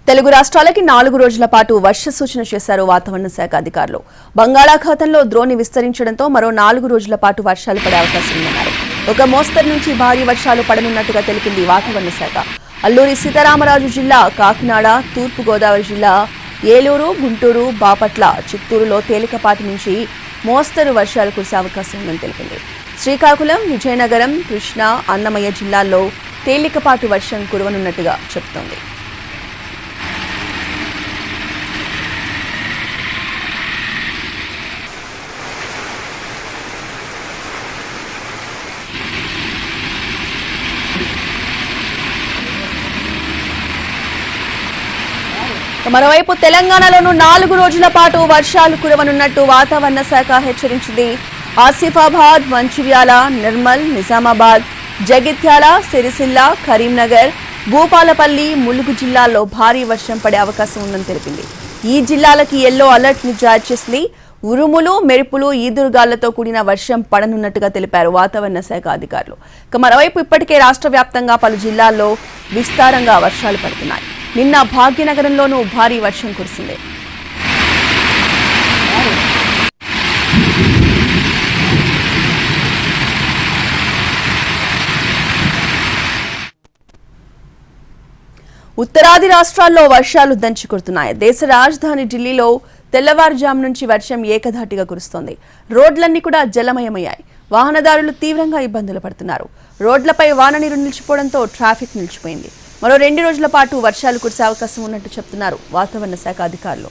తెలుగు రాష్ట్రాలకి 4 రోజుల పాటు వర్ష సూచన చేశారు వాతావరణ శాఖ అధికారులు. బంగాళాఖాతంలో ద్రోణి విస్తరించడంతో మరో 4 రోజుల పాటు వర్షాలు పడే అవకాశం ఉందన్నారు. ఒక మోస్తరు నుంచి భారీ వర్షాలు పడనున్నట్టుగా తెలిపింది వాతావరణ శాఖ. అల్లూరి సీతారామరాజు జిల్లా, కాకినాడ, తూర్పు గోదావరి జిల్లా, ఏలూరు, గుంటూరు, బాపట్ల, చిత్తూరులో తేలికపాటి నుంచి మోస్తరు వర్షాలు కురిసే అవకాశం ఉందని తెలిపింది. శ్రీకాకుళం, విజయనగరం, కృష్ణా, అన్నమయ్య జిల్లాల్లో తేలికపాటి వర్షం కురవనున్నట్టుగా చెబుతోంది. మరోవైపు తెలంగాణలోనూ 4 రోజుల పాటు వర్షాలు కురవనున్నట్టు వాతావరణ శాఖ హెచ్చరించింది. ఆసిఫాబాద్, మంచిర్యాల, నిర్మల్, నిజామాబాద్, జగిత్యాల, సిరిసిల్ల, కరీంనగర్, భూపాలపల్లి, ములుగు జిల్లాల్లో భారీ వర్షం పడే అవకాశం ఉందని తెలిపింది. ఈ జిల్లాలకి ఎల్లో అలర్ట్ ని జారీ చేసింది. ఉరుములు, మెరుపులు, ఈదురుగాళ్లతో కూడిన వర్షం పడనున్నట్టుగా తెలిపారు వాతావరణ శాఖ అధికారులు. మరోవైపు ఇప్పటికే రాష్ట్ర వ్యాప్తంగా పలు జిల్లాల్లో విస్తారంగా వర్షాలు పడుతున్నాయి. నిన్న భాగ్యనగరంలోనూ భారీ వర్షం కురిసింది. ఉత్తరాది రాష్ట్రాల్లో వర్షాలు దంచుకొడుతున్నాయి. దేశ రాజధాని ఢిల్లీలో తెల్లవారుజాము నుంచి వర్షం ఏకధాటిగా కురుస్తోంది. రోడ్లన్నీ కూడా జలమయమయ్యాయి. వాహనదారులు తీవ్రంగా ఇబ్బందులు పడుతున్నారు. రోడ్లపై వాన నీరు నిలిచిపోవడంతో ట్రాఫిక్ నిలిచిపోయింది. మరో 2 రోజుల పాటు వర్షాలు కురిసే అవకాశం ఉన్నట్టు చెప్తున్నారు వాతావరణ శాఖ అధికారులు.